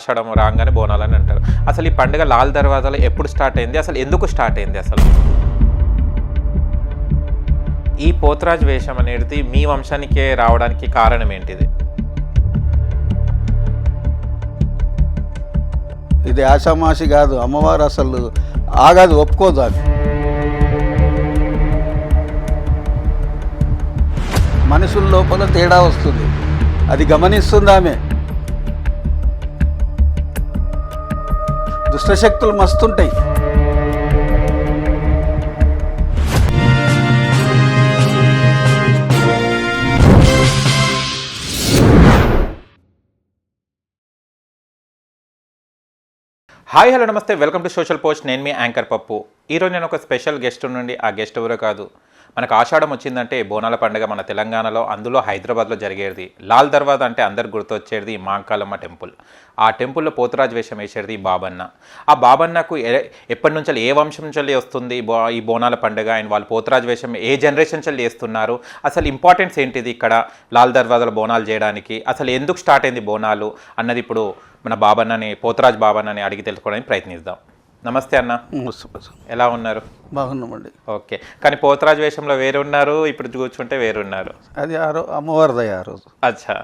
ఆషాఢం రాగానే బోనాలని అంటారు. అసలు ఈ పండుగ లాల్ దర్వాజాలో ఎప్పుడు స్టార్ట్ అయింది, అసలు ఎందుకు స్టార్ట్ అయింది? అసలు ఈ పోతరాజ్ వేషం అనేది మీ వంశానికే రావడానికి కారణం ఏంటిది? ఇది ఆషామాషి కాదు, అమ్మవారు అసలు ఆగదు, ఒప్పుకోదు. అది మనుషుల లోపల తేడా వస్తుంది, అది గమనిస్తుంది ఆమె. దుష్టశక్తులు మస్తుంటాయి. హాయ్ హలో నమస్తే, వెల్కమ్ టు సోషల్ పోస్ట్. నేను మీ యాంకర్ పప్పు. ఈరోజు నేను ఒక స్పెషల్ గెస్ట్ నుండి, ఆ గెస్ట్ ఎవరో కాదు, మనకు ఆషాఢం వచ్చిందంటే బోనాల పండుగ మన తెలంగాణలో, అందులో హైదరాబాద్లో జరిగేది. లాల్ దర్వాజా అంటే అందరు గుర్తొచ్చేది మాంకాలమ్మ టెంపుల్. ఆ టెంపుల్లో పోతరాజ్ వేషం వేసేది బాబన్న. ఆ బాబన్నకు ఎప్పటి నుంచి, ఏ వంశం నుంచి వస్తుంది ఈ బోనాల పండుగ, అండ్ వాళ్ళు పోతరాజ్ వేషం ఏ జనరేషన్ నుంచి చేస్తున్నారు, అసలు ఇంపార్టెన్స్ ఏంటిది ఇక్కడ లాల్ దర్వాజాలో బోనాలు చేయడానికి, అసలు ఎందుకు స్టార్ట్ అయింది బోనాలు అన్నది ఇప్పుడు మన బాబన్నని, పోతరాజ్ బాబన్నని అడిగి తెలుసుకోవడానికి ప్రయత్నిద్దాం. నమస్తే అన్న, ఎలా ఉన్నారు? బాగున్నామండి. ఓకే, కానీ పోతరాజ్ వేషంలో వేరు ఉన్నారు, ఇప్పుడు కూర్చుంటే వేరున్నారు. అది అమ్మవారి దయ ఆ రోజు. అచ్చా,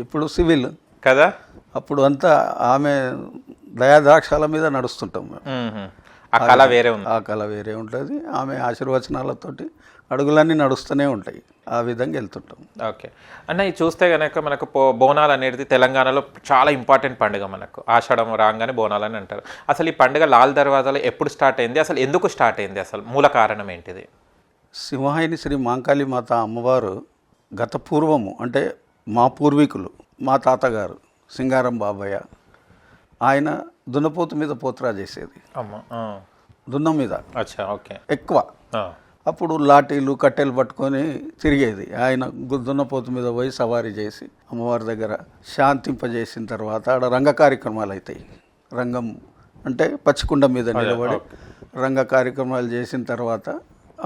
ఇప్పుడు సివిల్ కదా, అప్పుడు అంతా ఆమె దయాదాక్షాల మీద నడుస్తుంటాం మేము. ఆ కళ వేరే ఉంది, ఆ కళ వేరే ఉంటుంది. ఆమె ఆశీర్వచనాలతోటి అడుగులన్నీ నడుస్తూనే ఉంటాయి, ఆ విధంగా వెళ్తుంటాం. ఓకే అన్న, ఇది చూస్తే కనుక మనకు బోనాలు అనేది తెలంగాణలో చాలా ఇంపార్టెంట్ పండుగ. మనకు ఆషాఢం రాగానే బోనాలని అంటారు. అసలు ఈ పండుగ లాల్ దర్వాజాలో ఎప్పుడు స్టార్ట్ అయింది, అసలు ఎందుకు స్టార్ట్ అయింది, అసలు మూల కారణం ఏంటిది? సింహాయిని శ్రీ మాంకాళి మాత అమ్మవారు గత పూర్వము, అంటే మా పూర్వీకులు, మా తాతగారు సింగారం బాబయ్య, ఆయన దున్నపోతు మీద పోతరా చేసేది. దున్నం మీద ఓకే ఎక్కువ. అప్పుడు లాఠీలు కట్టెలు పట్టుకొని తిరిగేది. ఆయన దున్నపోతు మీద పోయి సవారీ చేసి అమ్మవారి దగ్గర శాంతింపజేసిన తర్వాత ఆడ రంగ కార్యక్రమాలు అవుతాయి. రంగం అంటే పచ్చికుండ మీద నిలబడి రంగ కార్యక్రమాలు చేసిన తర్వాత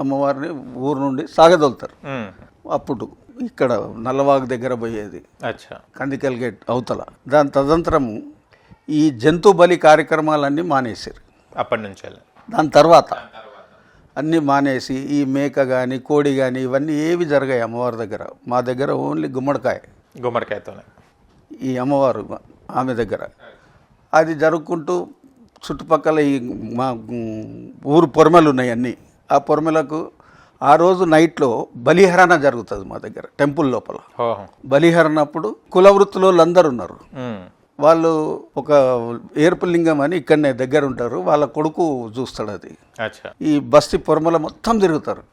అమ్మవారిని ఊరు నుండి సాగదొలుతారు. అప్పుడు ఇక్కడ నల్లవాగు దగ్గర పోయేది, కందికల్ గేట్ అవతల. దాని తదంతరము ఈ జంతు బలి కార్యక్రమాలన్నీ మానేశారు అప్పటి నుంచి. దాని తర్వాత అన్నీ మానేసి ఈ మేక కానీ కోడి కానీ ఇవన్నీ ఏవి జరగాయి అమ్మవారి దగ్గర. మా దగ్గర ఓన్లీ గుమ్మడికాయతోనే ఈ అమ్మవారు ఆమె దగ్గర అది జరుపుకుంటూ చుట్టుపక్కల ఈ మా ఊరు పొరమలు ఉన్నాయి అన్నీ. ఆ పొరమలకు ఆ రోజు నైట్లో బలిహరణ జరుగుతుంది మా దగ్గర టెంపుల్ లోపల. బలిహరణ అప్పుడు కుల వృత్తులు అందరు ఉన్నారు. వాళ్ళు ఒక ఏర్పులింగం అని ఇక్కడనే దగ్గర ఉంటారు, వాళ్ళ కొడుకు చూస్తాడు అది. ఈ బస్తీ పొరమల మొత్తం తిరుగుతారు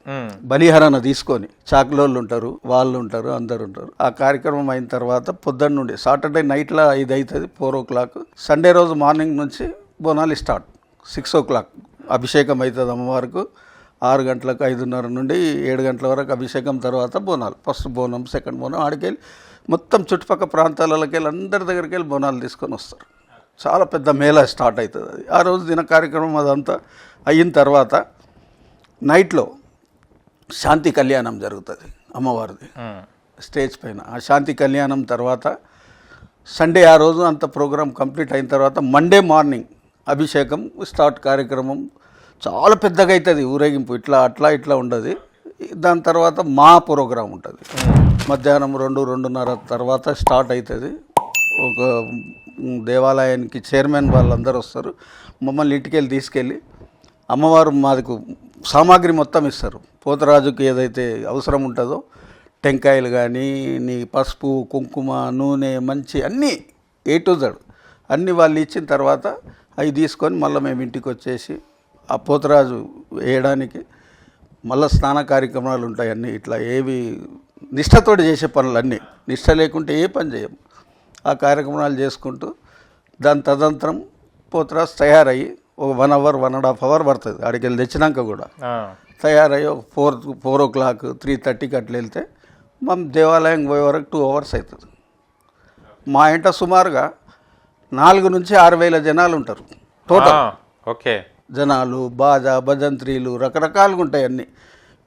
బలిహరణ తీసుకొని. చాకులోళ్ళు ఉంటారు, వాళ్ళు ఉంటారు, అందరు ఉంటారు. ఆ కార్యక్రమం అయిన తర్వాత పొద్దున్న నుండి సాటర్డే నైట్లో 5 అవుతుంది, 4 o'clock. సండే రోజు మార్నింగ్ నుంచి బోనాలు స్టార్ట్. 6 o'clock అభిషేకం అవుతుంది అమ్మవారికి. 6 గంటలకు 5:30 నుండి 7 గంటల వరకు అభిషేకం. తర్వాత బోనాలు, ఫస్ట్ బోనం, సెకండ్ బోనం. ఆడికెళ్ళి మొత్తం చుట్టుపక్కల ప్రాంతాలకి వెళ్ళి అందరి దగ్గరికి వెళ్ళి బోనాలు తీసుకొని వస్తారు. చాలా పెద్ద మేళా స్టార్ట్ అవుతుంది అది. ఆ రోజు దిన కార్యక్రమం అదంతా అయిన తర్వాత నైట్లో శాంతి కళ్యాణం జరుగుతుంది అమ్మవారిది స్టేజ్ పైన. ఆ శాంతి కళ్యాణం తర్వాత సండే ఆ రోజు అంత ప్రోగ్రాం కంప్లీట్ అయిన తర్వాత మండే మార్నింగ్ అభిషేకం స్టార్ట్. కార్యక్రమం చాలా పెద్దగా అవుతుంది, ఊరేగింపు ఇట్లా ఉండదు. దాని తర్వాత మా ప్రోగ్రాం ఉంటుంది. మధ్యాహ్నం 2-2:30 తర్వాత స్టార్ట్ అవుతుంది. ఒక దేవాలయానికి చైర్మన్ వాళ్ళందరూ వస్తారు. మమ్మల్ని ఇంటికెళ్ళి తీసుకెళ్ళి అమ్మవారు మాకు సామాగ్రి మొత్తం ఇస్తారు. పోతరాజుకి ఏదైతే అవసరం ఉంటుందో, టెంకాయలు కానీ, నీ పసుపు, కుంకుమ, నూనె, మంచి అన్నీ A to Z అన్నీ వాళ్ళు ఇచ్చిన తర్వాత అవి తీసుకొని మళ్ళీ మేము ఇంటికి వచ్చేసి ఆ పోతరాజు వేయడానికి మళ్ళీ స్నాన కార్యక్రమాలు ఉంటాయి. అన్నీ ఇట్లా ఏవి నిష్టతోటి చేసే పనులన్నీ, నిష్ట లేకుంటే ఏ పని చేయము. ఆ కార్యక్రమాలు చేసుకుంటూ దాని తదనంతరం పోతరాజు తయారయ్యి ఒక 1 hour 1.5 hour పడుతుంది. అక్కడికి వెళ్ళి తెచ్చినాక కూడా తయారయ్యి 4 o'clock 3:30కి అట్లా వెళ్తే మనం దేవాలయం పోయే వరకు 2 hours అవుతుంది. మా ఇంట సుమారుగా 4,000 నుంచి 6,000 జనాలు ఉంటారు టోటల్. ఓకే, జనాలు, బాజా, భజంత్రీలు రకరకాలుగా ఉంటాయి అన్నీ.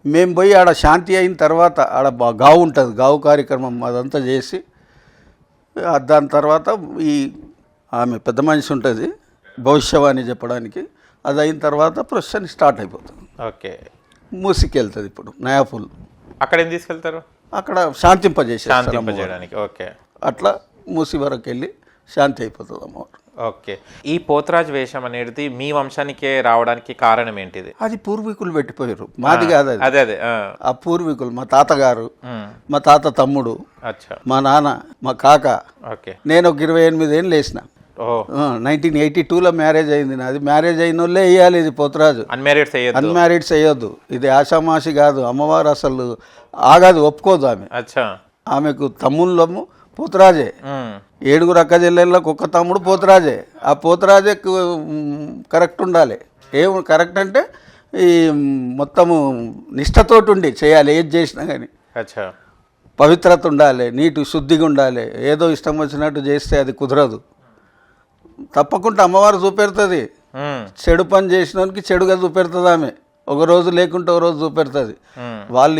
మేము పోయి ఆడ శాంతి అయిన తర్వాత ఆడ గావు ఉంటుంది, గావు కార్యక్రమం అదంతా చేసి దాని తర్వాత ఈ ఆమె పెద్ద మనిషి ఉంటుంది భవిష్యవాణి చెప్పడానికి. అది అయిన తర్వాత ప్రొసెషన్ స్టార్ట్ అయిపోతుంది. ఓకే. మూసికి వెళ్తుంది ఇప్పుడు నయాపూల్. అక్కడ ఏం తీసుకెళ్తారు? అక్కడ శాంతింపజేసేస్తారు శాంతింపజేయడానికి. ఓకే. అట్లా మూసి వరకు వెళ్ళి శాంతి అయిపోతుంది అమ్మవారు. ఓకే. ఈ పోతురాజు వేషం అనేది మీ వంశానికే రావడానికి కారణం ఏంటిది? అది పూర్వీకులు పెట్టిపోయారు, మాది కాదు అది. అదే అదే ఆ పూర్వీకులు మా తాతగారు, మా తాత తమ్ముడు, అచ్చా, మా నాన్న, మా కాక, ఓకే, నేను ఒక 28 ఏళ్ళు వేసిన. ఓ 1982లో మ్యారేజ్ అయింది నాది. మ్యారేజ్ అయిన వాళ్ళే వేయాలి ఇది పోతురాజు, అన్మ్యారీడ్స్ అన్మ్యారీడ్స్ వేయొద్దు. ఇది ఆషామాషి కాదు, అమ్మవారు అసలు ఆగాదు, ఒప్పుకోదు ఆమె. అచ్చా. ఆమెకు తమ్ముళ్ళము పోతురాజే, 7 అక్క చెల్లెళ్ళకు ఒక్క తమ్ముడు పోతురాజే. ఆ పోతురాజే కరెక్ట్ ఉండాలి. ఏం కరెక్ట్ అంటే ఈ మొత్తము నిష్ఠతోటి ఉండి చేయాలి ఏది చేసినా కానీ. అచ్చా. పవిత్రత ఉండాలి, నీటి శుద్ధిగా ఉండాలి. ఏదో ఇష్టం వచ్చినట్టు చేస్తే అది కుదరదు. తప్పకుండా అమ్మవారు చూపెడుతుంది. చెడు పని చేసినోనికి చెడుగా చూపెడుతుంది ఆమె. ఒక రోజు లేకుంటే ఒక రోజు చూపెడుతుంది. వాళ్ళు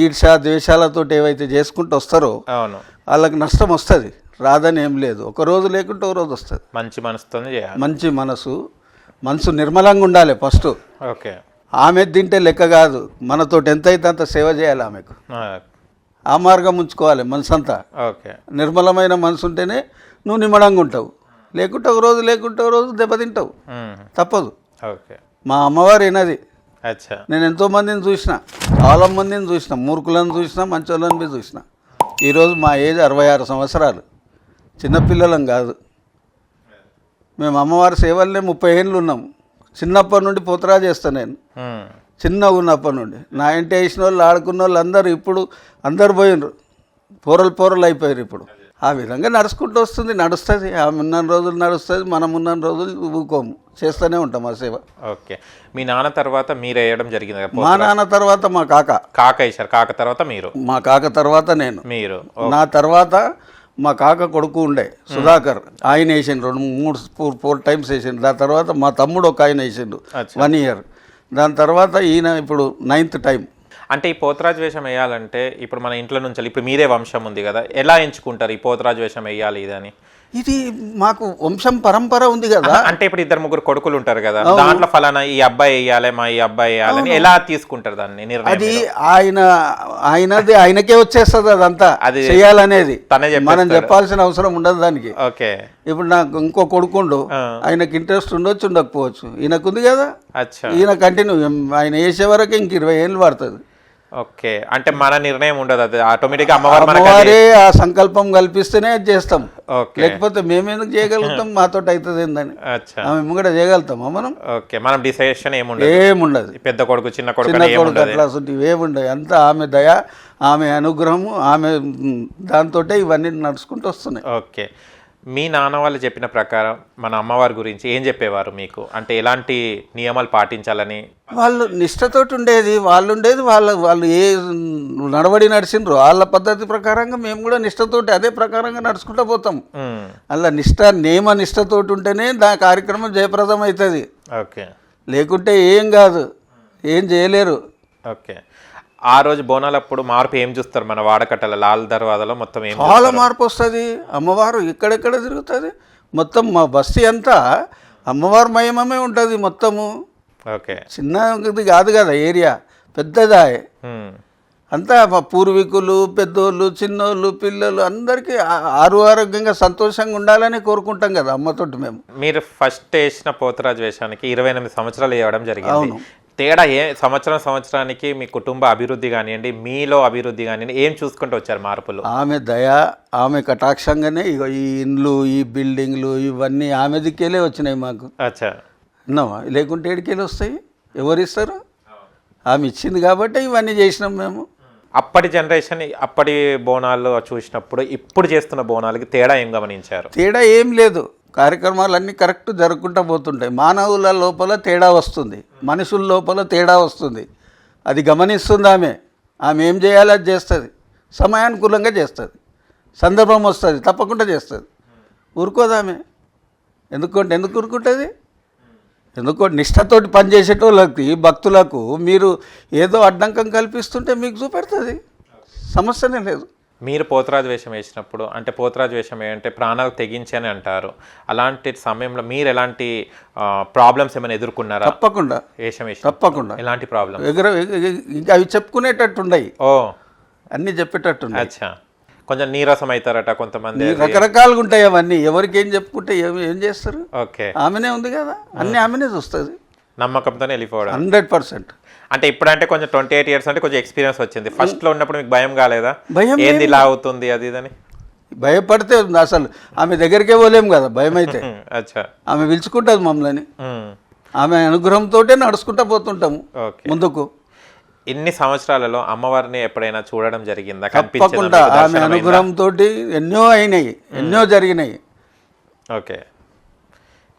ఈర్ష ద్వేషాలతో ఏవైతే చేసుకుంటూ వస్తారో అవును, వాళ్ళకి నష్టం వస్తుంది, రాదని ఏం లేదు. ఒక రోజు లేకుంటే ఒక రోజు వస్తుంది. మంచి మనసుతో చేయాలి. మంచి మనసు నిర్మలంగా ఉండాలి ఫస్ట్. ఓకే. ఆమె తింటే లెక్క కాదు, మనతోటి ఎంతైతే అంత సేవ చేయాలి ఆమెకు. ఆ మార్గం ఉంచుకోవాలి మనసంతా. ఓకే. నిర్మలమైన మనసు ఉంటేనే నువ్వు నిమ్మడంగా ఉంటావు. లేకుంటే ఒక రోజు దెబ్బతింటావు, తప్పదు. ఓకే. మా అమ్మవారు ఏనది. అచ్చా. నేను ఎంతోమందిని చూసిన, చాలా మందిని చూసిన, మూర్ఖులను చూసిన, మంచోళ్ళని బి చూసిన. ఈరోజు మా ఏజ్ 66 సంవత్సరాలు, చిన్నపిల్లలం కాదు. మేము అమ్మవారి సేవలనే 30 ఏళ్ళు ఉన్నాము. చిన్నప్పటి నుండి పోతురా చేస్తాను నేను, చిన్నగా ఉన్నప్పటి నుండి. నా ఇంటి వేసిన వాళ్ళు, ఆడుకున్న వాళ్ళు అందరూ ఇప్పుడు అందరు పోయినరు, పోరలు అయిపోయారు ఇప్పుడు. ఆ విధంగా నడుచుకుంటూ నడుస్తుంది. ఆమె ఉన్న రోజులు నడుస్తుంది, మనం ఉన్న రోజులు ఊకోము, చేస్తూనే ఉంటాం ఆ సేవ. ఓకే. మీ నాన్న తర్వాత మీరు వేయడం జరిగింది కదా? మా నాన్న తర్వాత మా కాక వేశారు. కాక తర్వాత మీరు? మా కాక తర్వాత నేను. మీరు? నా తర్వాత మా కాక కొడుకు ఉండే సుధాకర్, ఆయన వేసిండు 4 టైమ్స్ వేసిండు. దాని తర్వాత మా తమ్ముడు ఒక ఆయన వేసిండు 1 ఇయర్. దాని తర్వాత ఈయన ఇప్పుడు 9th టైం. అంటే ఈ పోతురాజు వేషం వేయాలంటే ఇప్పుడు మన ఇంట్లో నుంచి ఇప్పుడు మీదే వంశం ఉంది కదా, ఎలా ఎంచుకుంటారు ఈ పోతురాజు వేషం వేయాలి ఇదని? ఇది మాకు వంశం పరంపర ఉంది కదా. అంటే ఇప్పుడు 2-3 కొడుకులు ఉంటారు కదా, దాంట్లో ఫలానా ఈ అబ్బాయి వేయాలి, మా ఈ అబ్బాయి వేయాలని ఎలా తీసుకుంటారు దాన్ని నిర్ణయం? అది ఆయనకే వచ్చేస్తుంది అదంతా, అది చేయాలనేది మనం చెప్పాల్సిన అవసరం ఉండదు దానికి. ఓకే. ఇప్పుడు నాకు ఇంకో కొడుకుండు, ఆయనకి ఇంట్రెస్ట్ ఉండొచ్చు ఉండకపోవచ్చు, ఈయనకుంది కదా. అచ్చా. ఈయన కంటిన్యూ, ఆయన వేసే వరకు ఇంక 20 ఏళ్ళు పడుతుంది. ఓకే. అంటే మన నిర్ణయం ఉండదు, అది ఆటోమేటిక్ అమ్మవారే ఆ సంకల్పం కల్పిస్తేనే చేస్తాం. లేకపోతే మేమెందుకు చేయగలుగుతాం, మాతో అవుతుంది ఏందని. ఆమె కూడా చేయగలుగుతామా మనం? ఓకే. మనం డిసైషన్ ఏముండదు. పెద్ద కొడుకు చిన్న కొడుకు అట్లా ఏముండదు. అంతా ఆమె దయ, ఆమె అనుగ్రహము, ఆమె దాంతో ఇవన్నీ నడుచుకుంటూ వస్తున్నాయి. ఓకే. మీ నాన్న వాళ్ళు చెప్పిన ప్రకారం మన అమ్మవారి గురించి ఏం చెప్పేవారు మీకు? అంటే ఎలాంటి నియమాలు పాటించాలని? వాళ్ళు నిష్ఠతోటి ఉండేది, వాళ్ళు ఏ నడవడి నడిచిండ్రు వాళ్ళ పద్ధతి ప్రకారంగా మేము కూడా నిష్ఠతోటి అదే ప్రకారంగా నడుచుకుంటూ పోతాం. అలా నిష్ఠతోటి ఉంటేనే దాని కార్యక్రమం జయప్రదం అవుతుంది. ఓకే. లేకుంటే ఏం కాదు, ఏం చేయలేరు. ఓకే. ఆ రోజు బోనాలప్పుడు మార్పు ఏం చూస్తారు మన వాడకట్టల లాల్ దర్వాజలో? మొత్తం చాలా మార్పు వస్తుంది. అమ్మవారు ఎక్కడెక్కడ తిరుగుతుంది, మొత్తం మా బస్తీ అంతా అమ్మవారు మహిమమే ఉంటుంది మొత్తము. ఓకే. చిన్నది కాదు కదా, ఏరియా పెద్దదా. అంతా మా పూర్వీకులు, పెద్దోళ్ళు, చిన్నోళ్ళు, పిల్లలు అందరికీ ఆరోగ్యంగా సంతోషంగా ఉండాలని కోరుకుంటాం కదా అమ్మతోటి మేము. మీరు ఫస్ట్ వేసిన పోతురాజు వేషానికి 28 సంవత్సరాలు వేయడం జరిగింది. తేడా సంవత్సరానికి మీ కుటుంబ అభివృద్ధి కానివ్వండి, మీలో అభివృద్ధి కానివ్వండి, ఏం చూసుకుంటూ వచ్చారు మార్పులు? ఆమె దయ, ఆమె కటాక్షంగానే ఈ ఇండ్లు, ఈ బిల్డింగ్లు ఇవన్నీ ఆమె దిక్కేలే వచ్చినాయి మాకు. అచ్చా. విన్నావా? లేకుంటే ఏడికేలు వస్తాయి, ఎవరిస్తారు? ఆమె ఇచ్చింది కాబట్టి ఇవన్నీ చేసినాం మేము. అప్పటి జనరేషన్, అప్పటి బోనాలు చూసినప్పుడు ఇప్పుడు చేస్తున్న బోనాలకి తేడా ఏం గమనించారు? తేడా ఏం లేదు, కార్యక్రమాలన్నీ కరెక్ట్ జరుపుకుంటూ పోతుంటాయి. మానవుల లోపల తేడా వస్తుంది, మనుషుల లోపల తేడా వస్తుంది. అది గమనిస్తుంది ఆమె ఏం చేయాలో అది చేస్తుంది, సమయానుకూలంగా చేస్తుంది. సందర్భం వస్తుంది తప్పకుండా చేస్తుంది. ఊరుకోదామె. ఎందుకు ఊరుకుంటుంది? ఎందుకంటే నిష్ఠతోటి పనిచేసేటోళ్ళకి, భక్తులకు మీరు ఏదో అడ్డంకం కల్పిస్తుంటే మీకు చూపెడుతుంది, సమస్యనే లేదు. మీరు పోతరాజు వేషం వేసినప్పుడు అంటే పోతరాజు వేషం ఏంటంటే ప్రాణాలు తెగించని అంటారు. అలాంటి సమయంలో మీరు ఎలాంటి ప్రాబ్లమ్స్ ఏమైనా ఎదుర్కొన్నారా? తప్పకుండా వేషం వేసి తప్పకుండా. ఎలాంటి ప్రాబ్లమ్? ఇంకా అవి చెప్పుకునేటట్టు ఉన్నాయి, ఓ అన్నీ చెప్పేటట్టు ఉన్నాయి. అచ్చా, కొంచెం నీరసం అవుతారట కొంతమంది. రకరకాలుగా ఉంటాయి అవన్నీ. ఎవరికి ఏం చెప్పుకుంటే ఏం చేస్తారు? ఓకే, ఆమెనే ఉంది కదా, అన్నీ ఆమెనే చూస్తుంది. నమ్మకంతోనే వెళ్ళిపోవడం 100%. అంటే ఇప్పుడంటే కొంచెం 28 years అంటే కొంచెం ఎక్స్పీరియన్స్ వచ్చింది. ఫస్ట్లో ఉన్నప్పుడు మీకు భయం కాలేదా? భయం ఏంది ఇలా అవుతుంది అది ఇదని? భయపడితే అసలు ఆమె దగ్గరికే పోలేము కదా భయం అయితే. అచ్చా, ఆమె పిలుచుకుంటుంది మమ్మల్ని, ఆమె అనుగ్రహంతో నడుచుకుంటా పోతుంటాము ముందుకు. ఇన్ని సంవత్సరాలలో అమ్మవారిని ఎప్పుడైనా చూడడం జరిగిందా? తప్పకుండా. ఆమె అనుగ్రహంతో ఎన్నో అయినాయి, ఎన్నో జరిగినాయి. ఓకే,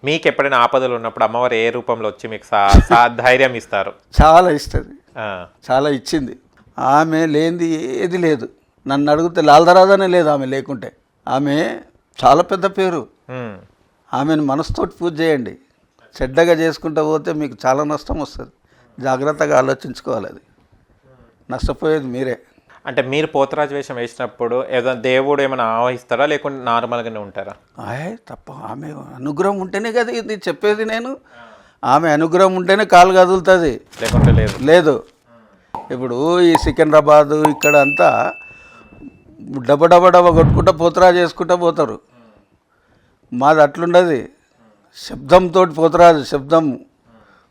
మీకు ఎప్పుడైనా ఆపదలు ఉన్నప్పుడు అమ్మవారు ఏ రూపంలో వచ్చి మీకు ధైర్యం ఇస్తారు? చాలా ఇస్తుంది, చాలా ఇచ్చింది. ఆమె లేనిది ఏది లేదు. నన్ను అడిగితే లాల్దరాజనే లేదు ఆమె లేకుంటే. ఆమె చాలా పెద్ద పేరు. ఆమెను మనసుతోటి పూజ చేయండి. చెడ్డగా చేసుకుంటూ పోతే మీకు చాలా నష్టం వస్తుంది. జాగ్రత్తగా ఆలోచించుకోవాలి, అది నష్టపోయేది మీరే. అంటే మీరు పోతరాజు వేషం వేసినప్పుడు ఏదైనా దేవుడు ఏమైనా ఆవహిస్తారా లేకుంటే నార్మల్గానే ఉంటారా? తప్ప ఆమె అనుగ్రహం ఉంటేనే కదా ఇది చెప్పేది నేను. ఆమె అనుగ్రహం ఉంటేనే కాలు కదులుతుంది, లేకుంటే లేదు. లేదు. ఇప్పుడు ఈ సికింద్రాబాద్ ఇక్కడ అంతా డబ్బ కొట్టుకుంటా పోతరాజు చేసుకుంటా పోతారు. మాది అట్లుండదు. శబ్దంతో పోతరాజు, శబ్దం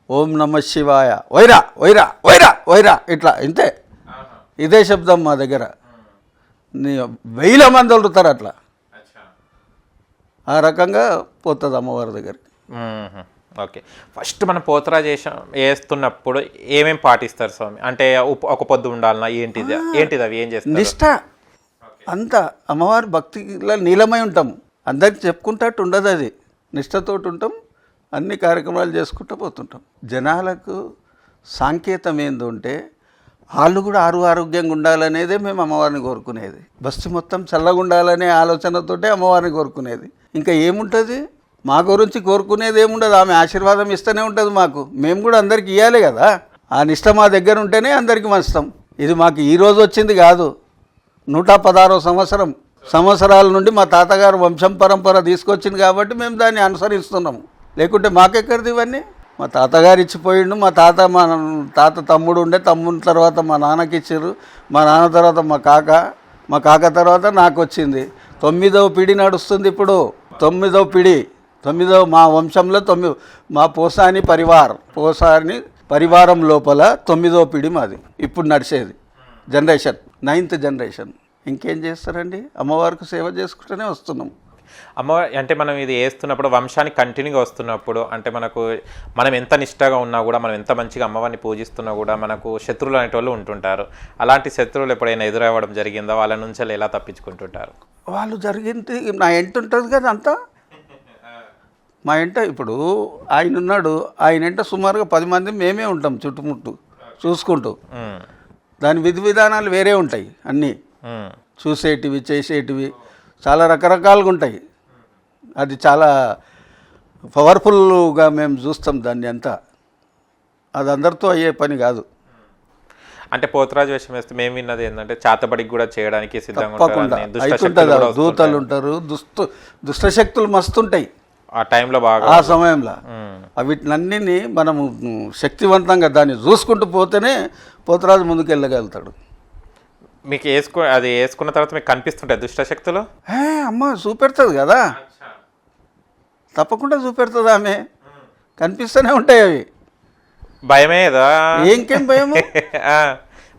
ఓం నమ శివాయ, వైరా వైరా వైరా వైరా, ఇట్లా ఇంతే. ఇదే శబ్దం మా దగ్గర. 1000 మంది వదులుతారు అట్లా. ఆ రకంగా పోతుంది అమ్మవారి దగ్గరికి. ఓకే, ఫస్ట్ మనం పోతరాజు వేస్తున్నప్పుడు ఏమేమి పాటిస్తారు స్వామి? అంటే ఒక పొద్దు ఉండాలన్నా ఏంటిది అవి ఏం చేస్తారు? నిష్ఠ అంతా అమ్మవారి భక్తిలో నీలమై ఉంటాము. అందరికి చెప్పుకుంటట్టు ఉండదు, అది నిష్ఠతోటి ఉంటాం. అన్ని కార్యక్రమాలు చేసుకుంటూ పోతుంటాం. జనాలకు సాంకేతం ఏందంటే వాళ్ళు కూడా ఆరోగ్యంగా ఉండాలనేదే మేము అమ్మవారిని కోరుకునేది. బస్సు మొత్తం చల్లగా ఉండాలనే ఆలోచనతోటే అమ్మవారిని కోరుకునేది. ఇంకా ఏముంటుంది మా గురించి కోరుకునేది ఏముండదు. ఆమె ఆశీర్వాదం ఇస్తూనే ఉంటుంది మాకు. మేము కూడా అందరికి ఇవ్వాలి కదా. ఆ నిష్ట మా దగ్గర ఉంటేనే అందరికీ మంచుతాం. ఇది మాకు ఈరోజు వచ్చింది కాదు. 116వ సంవత్సరాల నుండి మా తాతగారు వంశం పరంపర తీసుకొచ్చింది కాబట్టి మేము దాన్ని అనుసరిస్తున్నాము. లేకుంటే మాకెక్కడిది ఇవన్నీ? మా తాతగారు ఇచ్చిపోయిండు. మా తాత తమ్ముడు ఉండే, తమ్ముడి తర్వాత మా నాన్నకి ఇచ్చారు. మా నాన్న తర్వాత మా కాక తర్వాత నాకు వచ్చింది. 9వ పిడి నడుస్తుంది ఇప్పుడు. 9వ పిడి, మా వంశంలో మా పోసాని పరివారం లోపల 9వ పిడి మాది ఇప్పుడు నడిచేది. Generation 9th generation. ఇంకేం చేస్తారండి? అమ్మవారికి సేవ చేసుకుంటూనే వస్తున్నాం. అమ్మవారి అంటే మనం ఇది వేస్తున్నప్పుడు వంశానికి కంటిన్యూగా వస్తున్నప్పుడు అంటే మనం ఎంత నిష్టగా ఉన్నా కూడా, మనం ఎంత మంచిగా అమ్మవారిని పూజిస్తున్నా కూడా మనకు శత్రువులు అనేటోళ్ళు ఉంటుంటారు. అలాంటి శత్రువులు ఎప్పుడైనా ఎదురవ్వడం జరిగిందా? వాళ్ళ నుంచి ఎలా తప్పించుకుంటుంటారు? వాళ్ళు జరిగింది నా ఎంట ఉంటుంది కదా అంతా. మా ఎంట ఇప్పుడు ఆయన ఉన్నాడు, ఆయన ఎంట సుమారుగా 10 మంది మేమే ఉంటాం చుట్టుముట్టు చూసుకుంటూ. దాని విధి విధానాలు వేరే ఉంటాయి. అన్నీ చూసేటివి, చేసేటివి చాలా రకరకాలుగా ఉంటాయి. అది చాలా పవర్ఫుల్గా మేము చూస్తాం దాన్ని అంతా. అది అందరితో అయ్యే పని కాదు. అంటే పోతరాజు వేషం వేస్తే మేము విన్నది ఏంటంటే చాతబడికి కూడా చేయడానికి సిద్ధంగా తప్పకుండా అవుతుంటుంది. దూతలు ఉంటారు, దుష్టశక్తులు మస్తుంటాయి ఆ టైంలో బాగా, ఆ సమయంలో. వీటినన్నిని మనము శక్తివంతంగా దాన్ని చూసుకుంటూ పోతేనే పోతరాజు ముందుకు వెళ్ళగలుగుతాడు. మీకు అది వేసుకున్న తర్వాత మీకు కనిపిస్తుంటాయి దుష్టశక్తులు? అమ్మ చూపెడుతుంది కదా, తప్పకుండా చూపెడుతుంది. ఆమె కనిపిస్తూనే ఉంటాయి అవి. భయమే కదా? ఇంకేం భయము?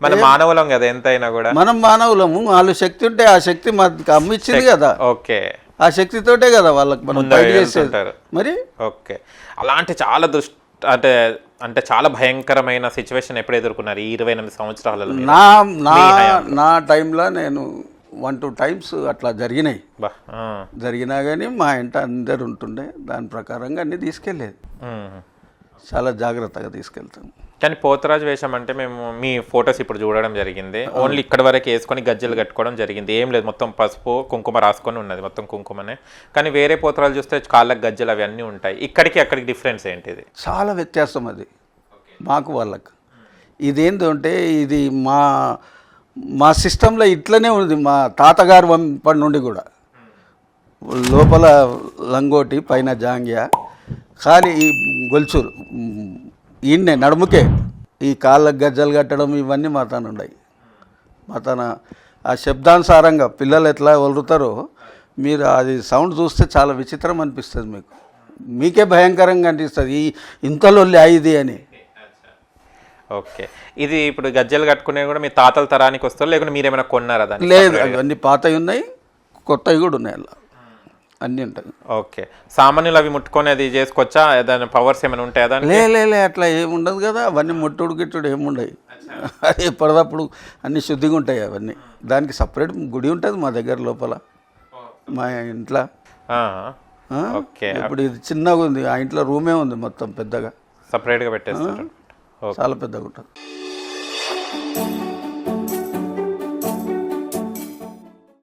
మన మానవులం కదా, ఎంతైనా కూడా మనం మానవులము. వాళ్ళు శక్తి ఉంటే ఆ శక్తి మాకు అమ్మ ఇచ్చింది కదా. ఓకే, ఆ శక్తితోటే కదా వాళ్ళకి మనం చేసేది మరి. ఓకే, అలాంటి చాలా అంటే చాలా భయంకరమైన సిచ్యువేషన్ ఎప్పుడు ఎదుర్కొన్నారు ఈ 28 సంవత్సరాలలో? నా టైంలో నేను 1-2 times అట్లా జరిగినా కానీ మా ఇంట అందరు ఉంటుండే. దాని ప్రకారంగా అన్నీ తీసుకెళ్ళేది. చాలా జాగ్రత్తగా తీసుకెళ్తాం. కానీ పోతరాజు వేషం అంటే మేము మీ ఫొటోస్ ఇప్పుడు చూడడం జరిగింది. ఓన్లీ ఇక్కడ వరకు వేసుకొని గజ్జలు కట్టుకోవడం జరిగింది. ఏం లేదు, మొత్తం పసుపు కుంకుమ రాసుకొని ఉన్నది, మొత్తం కుంకుమనే. కానీ వేరే పోతరాలు చూస్తే కాళ్ళకి గజ్జలు అవి అన్నీ ఉంటాయి. ఇక్కడికి అక్కడికి డిఫరెన్స్ ఏంటిది? చాలా వ్యత్యాసం అది మాకు వాళ్ళకు. ఇదేంటంటే ఇది మా మా సిస్టంలో ఇట్లనే ఉంది, మా తాతగారు వంపటి నుండి కూడా. లోపల లంగోటి, పైన జాంగ్యా, ఖాళీ ఈ గొలుసులు ఈయన్నే నడుముకే. ఈ కాళ్ళకు గజ్జలు కట్టడం ఇవన్నీ మా తన ఉన్నాయి. మా తన ఆ శబ్దానుసారంగా పిల్లలు ఎట్లా వదులుతారో మీరు అది సౌండ్ చూస్తే చాలా విచిత్రం అనిపిస్తుంది మీకు. మీకే భయంకరంగా అనిపిస్తుంది ఈ ఇంతలో ఇది అని. ఓకే, ఇది ఇప్పుడు గజ్జలు కట్టుకునేవి కూడా మీ తాతల తరానికి వస్తారు, లేకుంటే మీరేమైనా కొన్నారా దాన్ని? లేదు, అవన్నీ పాతవి ఉన్నాయి, కొత్తవి కూడా ఉన్నాయి, అలా అన్నీ ఉంటాయి. ఓకే, సామాన్యులు అవి ముట్టుకొని అది చేసుకోవచ్చా? ఏదైనా పవర్స్ ఏమైనా ఉంటాయా దానికి? లే అట్లా ఏముండదు కదా, అవన్నీ ముట్టుడు గిట్టుడు ఏముండవు. అది ఎప్పటికప్పుడు అన్నీ శుద్ధిగా ఉంటాయి అవన్నీ. దానికి సపరేట్ గుడి ఉంటుంది మా దగ్గర లోపల, మా ఇంట్లో. ఓకే, ఇప్పుడు ఇది చిన్నగా ఉంది, ఆ ఇంట్లో రూమే ఉంది మొత్తం పెద్దగా, సపరేట్గా పెట్టేస్తారు. చాలా పెద్దగా ఉంటుంది.